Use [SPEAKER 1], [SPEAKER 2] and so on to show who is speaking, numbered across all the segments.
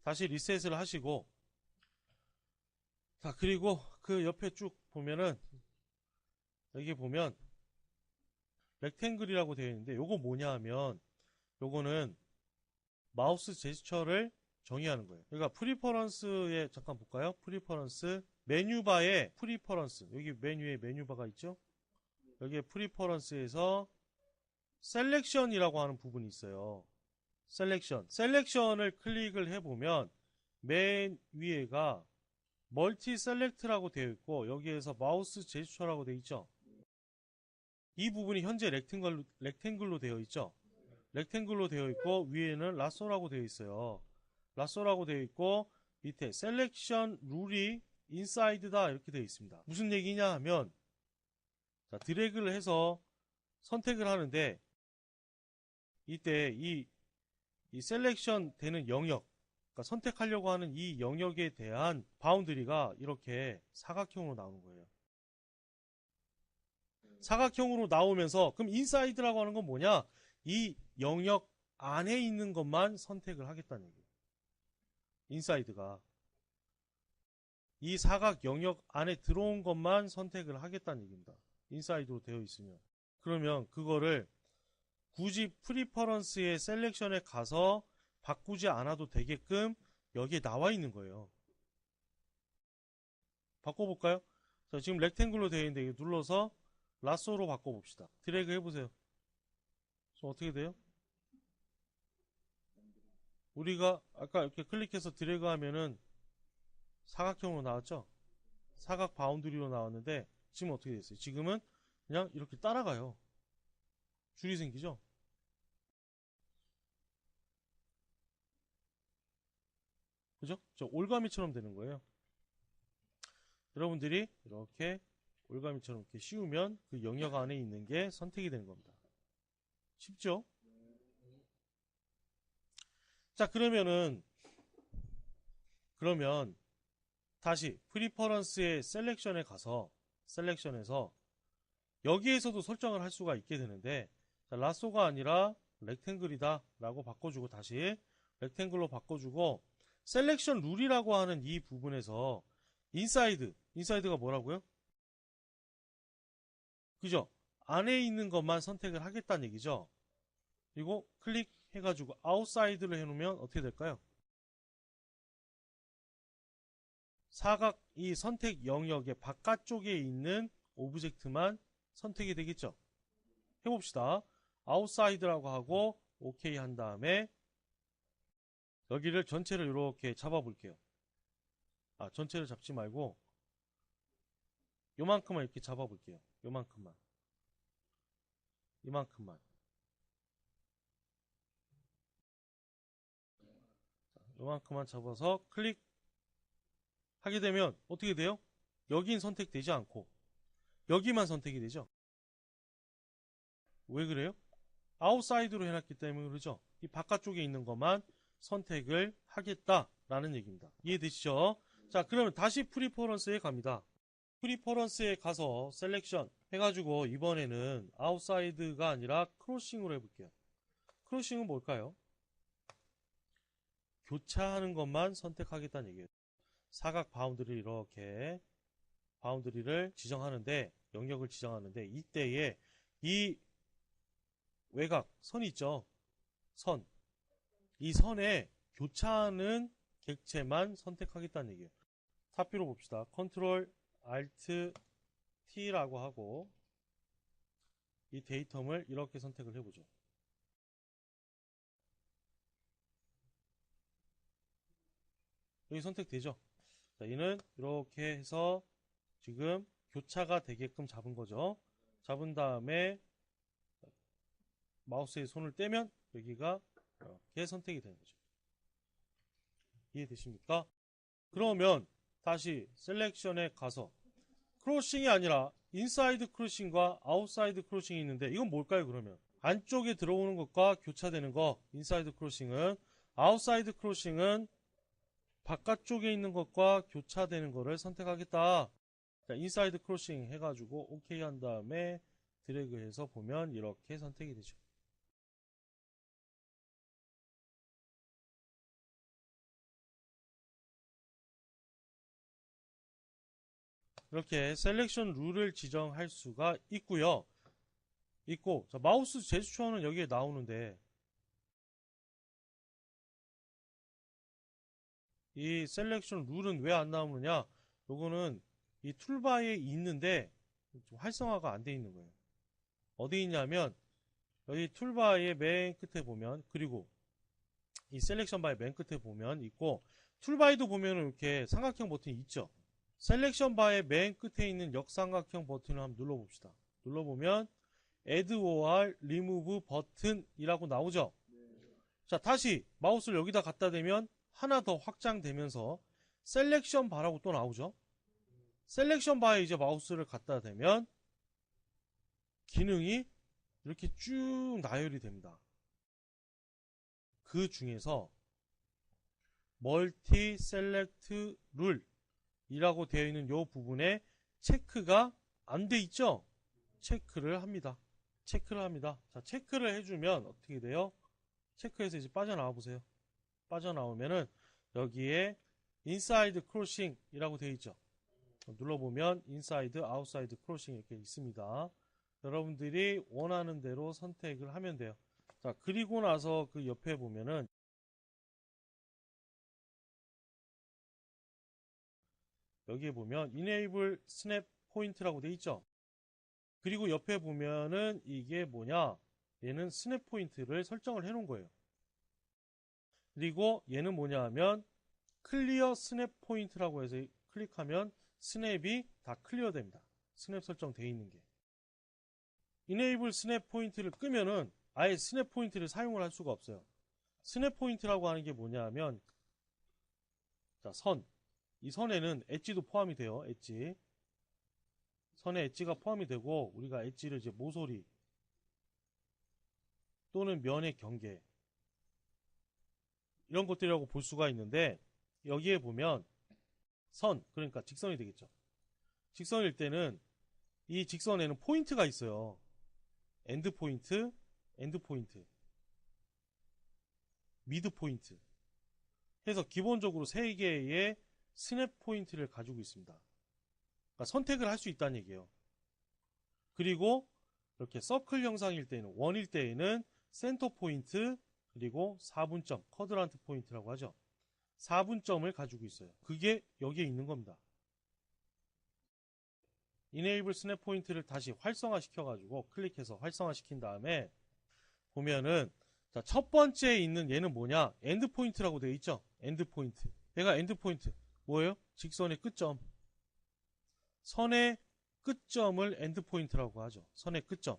[SPEAKER 1] 다시 리셋을 하시고, 자, 그리고 그 옆에 쭉 보면은, 여기 보면, 렉탱글이라고 되어 있는데, 요거 뭐냐 하면, 요거는 마우스 제스처를 정의하는 거예요. 그러니까 프리퍼런스에 잠깐 볼까요? 프리퍼런스, 메뉴바에 프리퍼런스, 여기 메뉴에 메뉴바가 있죠? 여기에 프리퍼런스에서 셀렉션이라고 하는 부분이 있어요. 셀렉션을 클릭을 해보면 맨 위에가 멀티 셀렉트라고 되어 있고, 여기에서 마우스 제스처라고 되어 있죠. 이 부분이 현재 렉탱글로 되어 있죠. 렉탱글로 되어 있고, 위에는 라쏘라고 되어 있어요. 라쏘라고 되어 있고, 밑에 셀렉션 룰이 인사이드다 이렇게 되어 있습니다. 무슨 얘기냐 하면, 자, 드래그를 해서 선택을 하는데, 이때 이 셀렉션 되는 영역, 그러니까 선택하려고 하는 이 영역에 대한 바운드리가 이렇게 사각형으로 나오는 거예요. 사각형으로 나오면서, 그럼 인사이드라고 하는 건 뭐냐? 이 영역 안에 있는 것만 선택을 하겠다는 얘기예요. 인사이드가 이 사각 영역 안에 들어온 것만 선택을 하겠다는 얘기입니다. 인사이드로 되어 있으면. 그러면 그거를 굳이 프리퍼런스의 셀렉션에 가서 바꾸지 않아도 되게끔 여기에 나와 있는 거예요. 바꿔볼까요? 자, 지금 렉탱글로 되어 있는데 이거 눌러서 라쏘로 바꿔봅시다. 드래그 해보세요. 그럼 어떻게 돼요? 우리가 아까 이렇게 클릭해서 드래그 하면은 사각형으로 나왔죠? 사각 바운드리로 나왔는데 지금 어떻게 됐어요? 지금은 그냥 이렇게 따라가요. 줄이 생기죠? 그죠? 저 올가미처럼 되는 거예요. 여러분들이 이렇게 올가미처럼 이렇게 씌우면 그 영역 안에 있는 게 선택이 되는 겁니다. 쉽죠? 자, 그러면 다시 프리퍼런스의 셀렉션에 가서 셀렉션에서 여기에서도 설정을 할 수가 있게 되는데, 자, 라쏘가 아니라 렉탱글이다 라고 바꿔주고, 다시 렉탱글로 바꿔주고, 셀렉션 룰이라고 하는 이 부분에서 인사이드가 뭐라고요? 그죠? 안에 있는 것만 선택을 하겠다는 얘기죠. 그리고 클릭해가지고 아웃사이드를 해놓으면 어떻게 될까요? 사각 이 선택 영역의 바깥쪽에 있는 오브젝트만 선택이 되겠죠. 해봅시다. 아웃사이드라고 하고 오케이 한 다음에 여기를 전체를 이렇게 잡아볼게요. 아, 전체를 잡지 말고 요만큼만 이렇게 잡아볼게요. 요만큼만. 이만큼만. 요만큼만 잡아서 클릭하게 되면 어떻게 돼요? 여긴 선택되지 않고 여기만 선택이 되죠. 왜 그래요? 아웃사이드로 해놨기 때문에 그러죠. 이 바깥쪽에 있는 것만 선택을 하겠다라는 얘기입니다. 이해되시죠? 자, 그러면 다시 프리퍼런스에 갑니다. 프리퍼런스에 가서 셀렉션 해가지고 이번에는 아웃사이드가 아니라 크로싱으로 해볼게요. 크로싱은 뭘까요? 교차하는 것만 선택하겠다는 얘기예요. 사각 바운드리를 이렇게 바운드리를 지정하는데, 영역을 지정하는데, 이때에 이 외곽 선이 있죠. 이 선에 교차하는 객체만 선택하겠다는 얘기예요. 탑뷰로 봅시다. 컨트롤 알트 T라고 하고 이 데이텀을 이렇게 선택을 해보죠. 여기 선택되죠. 자, 얘는 이렇게 해서 지금 교차가 되게끔 잡은 거죠. 잡은 다음에 마우스에 손을 떼면 여기가 이렇게 선택이 되는 거죠. 이해되십니까? 그러면 다시 셀렉션에 가서 크로싱이 아니라 인사이드 크로싱과 아웃사이드 크로싱이 있는데 이건 뭘까요? 그러면 안쪽에 들어오는 것과 교차되는 거 인사이드 크로싱은, 아웃사이드 크로싱은 바깥쪽에 있는 것과 교차되는 거를 선택하겠다. 자, 인사이드 크로싱 해가지고 오케이 한 다음에 드래그해서 보면 이렇게 선택이 되죠. 이렇게 셀렉션 룰을 지정할 수가 있고요. 자, 마우스 제스처는 여기에 나오는데 이 셀렉션 룰은 왜 안 나오느냐? 요거는 이 툴바에 있는데 좀 활성화가 안 돼 있는 거예요. 어디 있냐면 여기 툴바의 맨 끝에 보면, 그리고 이 셀렉션 바의 맨 끝에 보면 있고, 툴바에도 보면 이렇게 삼각형 버튼이 있죠. 셀렉션 바의 맨 끝에 있는 역삼각형 버튼을 한번 눌러봅시다. 눌러보면 Add or Remove 버튼이라고 나오죠. 자, 다시 마우스를 여기다 갖다 대면 하나 더 확장되면서 셀렉션 바라고 또 나오죠. 셀렉션 바에 이제 마우스를 갖다 대면 기능이 이렇게 쭉 나열이 됩니다. 그 중에서 멀티 셀렉트 룰이라고 되어 있는 이 부분에 체크가 안 돼 있죠? 체크를 합니다. 자, 체크를 해주면 어떻게 돼요? 체크해서 이제 빠져나와 보세요. 빠져나오면은 여기에 인사이드 크로싱이라고 되어 있죠. 눌러보면 인사이드, 아웃사이드 크로싱 이렇게 있습니다. 여러분들이 원하는 대로 선택을 하면 돼요. 자, 그리고 나서 그 옆에 보면은 여기에 보면 Enable Snap Point라고 되어 있죠. 그리고 옆에 보면은 이게 뭐냐? 얘는 스냅 포인트를 설정을 해 놓은 거예요. 그리고 얘는 뭐냐 하면 클리어 스냅 포인트라고 해서 클릭하면 스냅이 다 클리어 됩니다. 스냅 설정되어 있는 게. Enable 스냅 포인트를 끄면은 아예 스냅 포인트를 사용을 할 수가 없어요. 스냅 포인트라고 하는 게 뭐냐 하면, 자, 이 선에는 엣지도 포함이 돼요. 엣지. 선에 엣지가 포함이 되고, 우리가 엣지를 이제 모서리 또는 면의 경계 이런 것들이라고 볼 수가 있는데, 여기에 보면 그러니까 직선이 되겠죠. 직선일 때는 이 직선에는 포인트가 있어요. 엔드 포인트, 엔드 포인트, 미드 포인트 해서 기본적으로 3개의 스냅 포인트를 가지고 있습니다. 그러니까 선택을 할 수 있다는 얘기예요. 그리고 이렇게 서클 형상일 때는, 원일 때에는 센터 포인트, 그리고 4분점, 쿼드란트 포인트라고 하죠. 4분점을 가지고 있어요. 그게 여기에 있는 겁니다. Enable 스냅 포인트를 다시 활성화 시켜가지고 클릭해서 활성화 시킨 다음에 보면은, 자, 첫 번째에 있는 얘는 뭐냐? 엔드 포인트라고 되어 있죠? 엔드 포인트. 얘가 엔드 포인트. 뭐예요? 직선의 끝점. 선의 끝점을 엔드 포인트라고 하죠. 선의 끝점.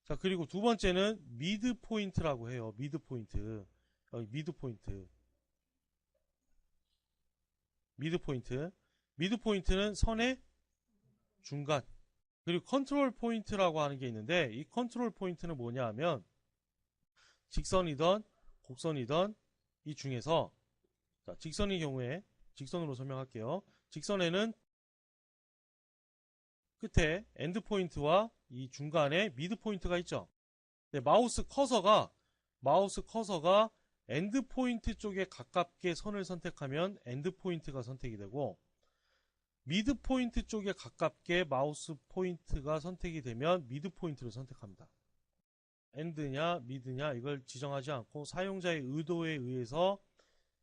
[SPEAKER 1] 자, 그리고 두 번째는 미드 포인트라고 해요. 미드 포인트. 여기 미드 포인트. 미드 포인트. 미드 포인트는 선의 중간. 그리고 컨트롤 포인트라고 하는 게 있는데, 이 컨트롤 포인트는 뭐냐 하면 직선이던 곡선이던 이 중에서, 자, 직선의 경우에 직선으로 설명할게요. 직선에는 끝에 엔드 포인트와 이 중간에 미드 포인트가 있죠. 네, 마우스 커서가 엔드 포인트 쪽에 가깝게 선을 선택하면 엔드 포인트가 선택이 되고, 미드 포인트 쪽에 가깝게 마우스 포인트가 선택이 되면 미드 포인트를 선택합니다. 엔드냐 미드냐 이걸 지정하지 않고 사용자의 의도에 의해서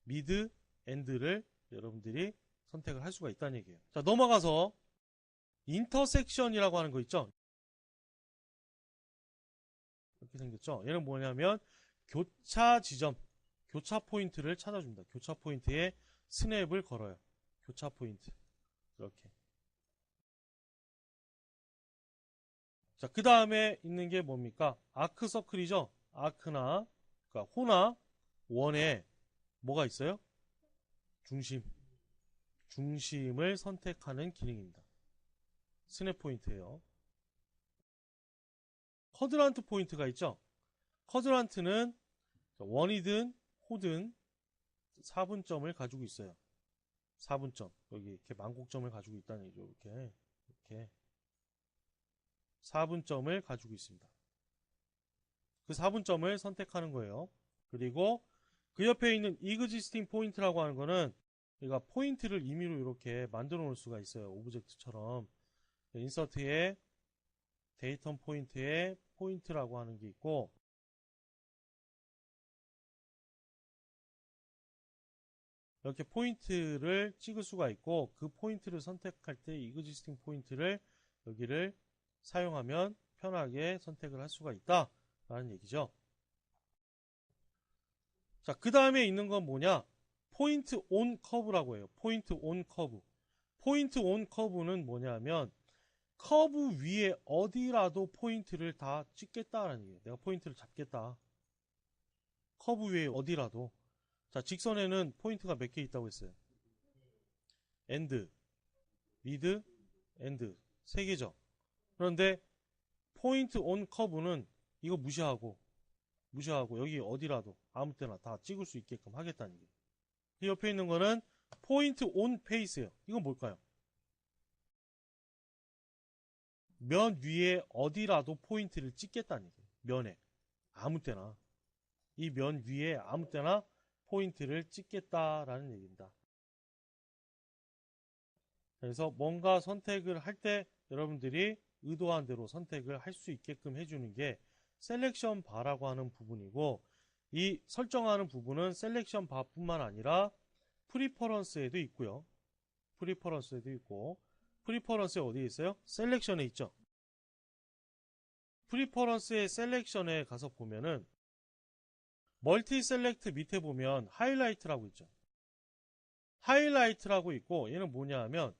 [SPEAKER 1] 미드, 엔드를 여러분들이 선택을 할 수가 있다는 얘기예요. 자, 넘어가서 인터섹션이라고 하는 거 있죠. 이렇게 생겼죠. 얘는 뭐냐면 교차 지점, 교차 포인트를 찾아줍니다. 교차 포인트에 스냅을 걸어요. 교차 포인트. 이렇게. 자, 그 다음에 있는 게 뭡니까? 아크 서클이죠. 아크나, 그러니까 호나 원에 뭐가 있어요? 중심을 선택하는 기능입니다. 스냅 포인트예요. 쿼드란트 포인트가 있죠. 쿼드란트는 원이든 호든 4분점을 가지고 있어요. 4분점. 여기 이렇게 만곡점을 가지고 있다는 얘기죠. 이렇게 4분점을 가지고 있습니다. 그 4분점을 선택하는 거예요. 그리고 그 옆에 있는 existing 포인트라고 하는 거는 그러니까 포인트를 임의로 이렇게 만들어 놓을 수가 있어요. 오브젝트처럼. 인서트에 데이터 포인트에 포인트라고 하는 게 있고, 이렇게 포인트를 찍을 수가 있고, 그 포인트를 선택할 때 existing 포인트를 여기를 사용하면 편하게 선택을 할 수가 있다 라는 얘기죠. 자, 그 다음에 있는 건 뭐냐? 포인트 온 커브라고 해요. 포인트 온 커브. 포인트 온 커브는 뭐냐면 커브 위에 어디라도 포인트를 다 찍겠다라는 얘기예요. 내가 포인트를 잡겠다. 커브 위에 어디라도. 자, 직선에는 포인트가 몇 개 있다고 했어요? 엔드, 미드, 엔드. 3개죠. 그런데 포인트 온 커브는 이거 무시하고 여기 어디라도 아무 때나 다 찍을 수 있게끔 하겠다는 얘기예요. 이 옆에 있는 거는 포인트 온 페이스예요. 이건 뭘까요? 면 위에 어디라도 포인트를 찍겠다는 얘기예요. 면에 아무 때나 이 면 위에 아무 때나 포인트를 찍겠다라는 얘기입니다. 그래서 뭔가 선택을 할 때 여러분들이 의도한 대로 선택을 할 수 있게끔 해주는 게 셀렉션 바라고 하는 부분이고, 이 설정하는 부분은 셀렉션 바뿐만 아니라 프리퍼런스에도 있고요. 프리퍼런스에도 있고, 프리퍼런스에 어디에 있어요? 셀렉션에 있죠. 프리퍼런스의 셀렉션에 가서 보면은 멀티 셀렉트 밑에 보면 하이라이트라고 있죠. 하이라이트라고 있고, 얘는 뭐냐 하면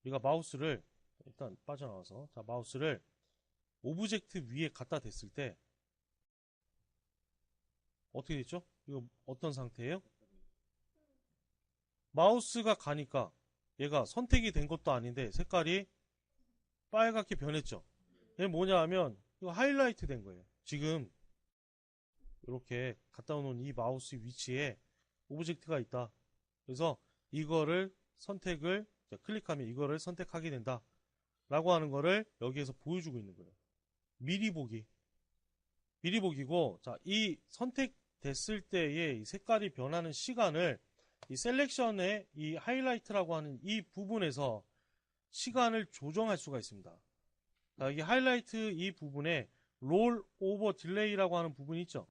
[SPEAKER 1] 우리가 마우스를 일단 빠져나와서, 자, 마우스를 오브젝트 위에 갖다 댔을 때 어떻게 됐죠? 이거 어떤 상태예요? 마우스가 가니까 얘가 선택이 된 것도 아닌데 색깔이 빨갛게 변했죠. 얘는 뭐냐 하면 이거 하이라이트 된 거예요. 지금 이렇게 갖다 놓은 이 마우스 위치에 오브젝트가 있다. 그래서 이거를 선택을 클릭하면 이거를 선택하게 된다 라고 하는 거를 여기에서 보여주고 있는 거예요. 미리 보기고, 자, 이 선택됐을 때의 이 색깔이 변하는 시간을 이 셀렉션의 이 하이라이트라고 하는 이 부분에서 시간을 조정할 수가 있습니다. 자, 여기 하이라이트 이 부분에 롤 오버 딜레이라고 하는 부분이 있죠.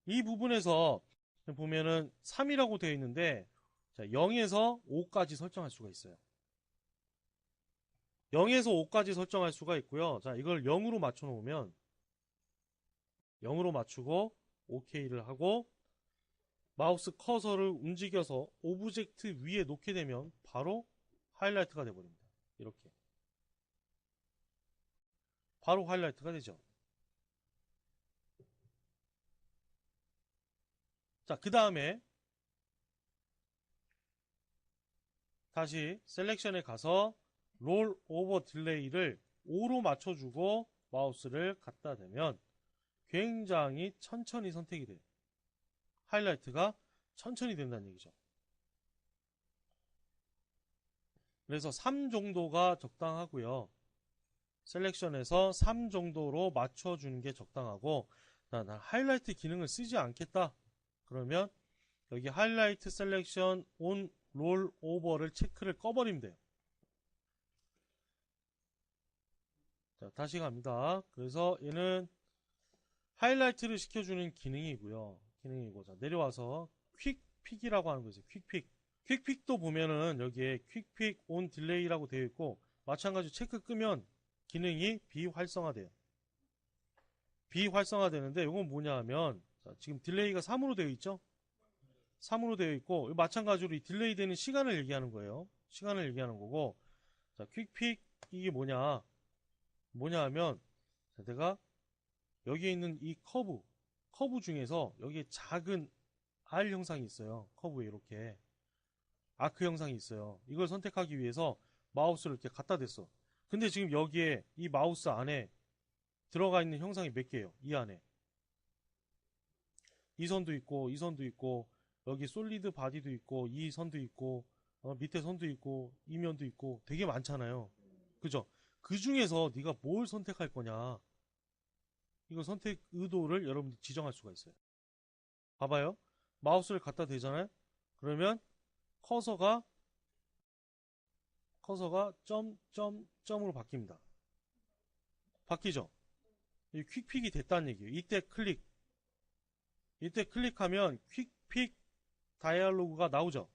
[SPEAKER 1] 이 부분에서 보면은 3이라고 되어 있는데, 자, 0에서 5까지 설정할 수가 있어요. 0에서 5까지 설정할 수가 있고요. 자, 이걸 0으로 맞춰 놓으면 0으로 맞추고 OK를 하고 마우스 커서를 움직여서 오브젝트 위에 놓게 되면 바로 하이라이트가 되어버립니다. 이렇게 바로 하이라이트가 되죠. 자, 그 다음에 다시 셀렉션에 가서 롤 오버 딜레이를 5로 맞춰주고 마우스를 갖다 대면 굉장히 천천히 선택이 돼요. 하이라이트가 천천히 된다는 얘기죠. 그래서 3 정도가 적당하고요. 셀렉션에서 3 정도로 맞춰주는 게 적당하고, 난 하이라이트 기능을 쓰지 않겠다. 그러면 여기 하이라이트 셀렉션 온 롤 오버를 체크를 꺼버리면 돼요. 자, 다시 갑니다. 그래서 얘는 하이라이트를 시켜주는 기능이고요. 자, 내려와서 퀵픽이라고 하는 거죠. 퀵픽. 퀵픽도 보면은 여기에 퀵픽 온 딜레이라고 되어 있고, 마찬가지로 체크 끄면 기능이 비활성화돼요. 비활성화되는데 이건 뭐냐 하면, 자, 지금 딜레이가 3으로 되어 있죠? 3으로 되어 있고, 마찬가지로 이 딜레이 되는 시간을 얘기하는 거예요. 시간을 얘기하는 거고, 자, 퀵픽 이게 뭐냐 하면, 자, 내가 여기에 있는 이 커브 중에서 여기에 작은 R 형상이 있어요. 커브에 이렇게 아크 형상이 있어요. 이걸 선택하기 위해서 마우스를 이렇게 갖다 댔어. 근데 지금 여기에 이 마우스 안에 들어가 있는 형상이 몇 개예요? 이 안에 이 선도 있고, 이 선도 있고, 여기 솔리드 바디도 있고, 이 선도 있고, 밑에 선도 있고, 이 면도 있고, 되게 많잖아요. 그죠? 그 중에서 네가 뭘 선택할 거냐? 이거 선택 의도를 여러분들이 지정할 수가 있어요. 봐봐요. 마우스를 갖다 대잖아요. 그러면 커서가 점으로 바뀝니다. 바뀌죠? 이 퀵픽이 됐다는 얘기예요. 이때 클릭하면 퀵픽 다이얼로그가 나오죠.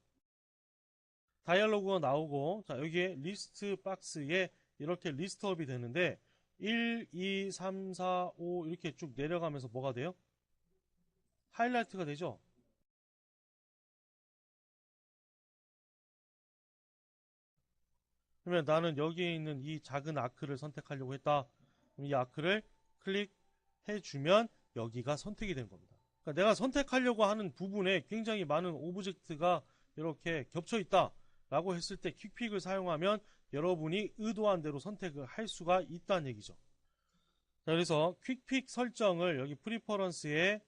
[SPEAKER 1] 다이얼로그가 나오고, 자, 여기에 리스트 박스에 이렇게 리스트업이 되는데 1, 2, 3, 4, 5 이렇게 쭉 내려가면서 뭐가 돼요? 하이라이트가 되죠. 그러면 나는 여기에 있는 이 작은 아크를 선택하려고 했다. 이 아크를 클릭해주면 여기가 선택이 된 겁니다. 그러니까 내가 선택하려고 하는 부분에 굉장히 많은 오브젝트가 이렇게 겹쳐 있다 라고 했을 때 퀵픽을 사용하면 여러분이 의도한 대로 선택을 할 수가 있다는 얘기죠. 자, 그래서 퀵픽 설정을 여기 프리퍼런스의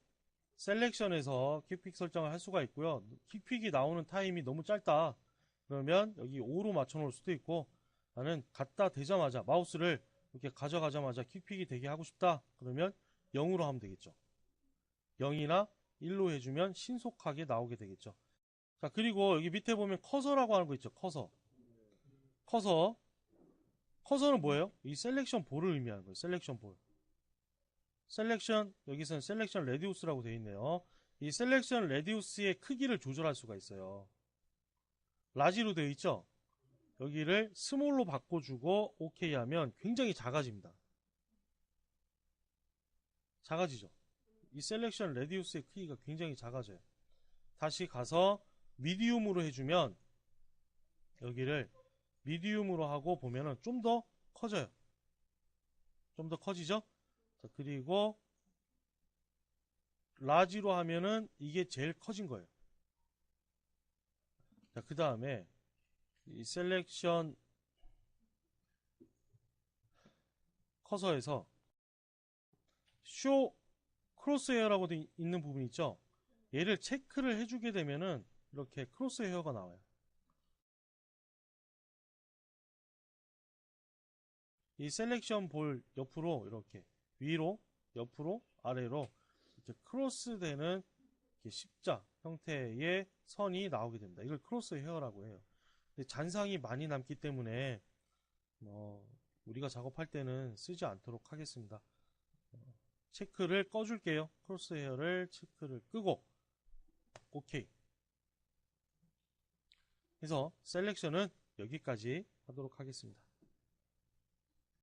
[SPEAKER 1] 셀렉션에서 퀵픽 설정을 할 수가 있고요. 퀵픽이 나오는 타임이 너무 짧다 그러면 여기 5로 맞춰 놓을 수도 있고, 나는 갖다 대자마자 마우스를 이렇게 가져가자마자 퀵픽이 되게 하고 싶다 그러면 0으로 하면 되겠죠. 0이나 1로 해주면 신속하게 나오게 되겠죠. 자, 그리고 여기 밑에 보면 커서라고 하는 거 있죠. 커서는 뭐예요? 이 셀렉션 볼을 의미하는 거예요. 셀렉션 볼. 여기서는 셀렉션 레디우스라고 되어 있네요. 이 셀렉션 레디우스의 크기를 조절할 수가 있어요. 라지로 되어 있죠. 여기를 스몰로 바꿔주고 OK 하면 굉장히 작아집니다. 작아지죠. 이 셀렉션 레디우스의 크기가 굉장히 작아져요. 다시 가서 미디움으로 해주면 여기를 미디움으로 하고 보면은 좀 더 커져요. 좀 더 커지죠. 자, 그리고 라지로 하면은 이게 제일 커진 거예요. 자, 그 다음에 이 셀렉션 커서에서 쇼 크로스헤어라고 있는 부분 있죠. 얘를 체크를 해주게 되면은 이렇게 크로스헤어가 나와요. 이 셀렉션 볼 옆으로 이렇게 위로, 옆으로, 아래로 이렇게 크로스되는 십자 형태의 선이 나오게 됩니다. 이걸 크로스 헤어라고 해요. 근데 잔상이 많이 남기 때문에 우리가 작업할 때는 쓰지 않도록 하겠습니다. 체크를 꺼줄게요. 크로스 헤어를 체크를 끄고 OK. 그래서 셀렉션은 여기까지 하도록 하겠습니다.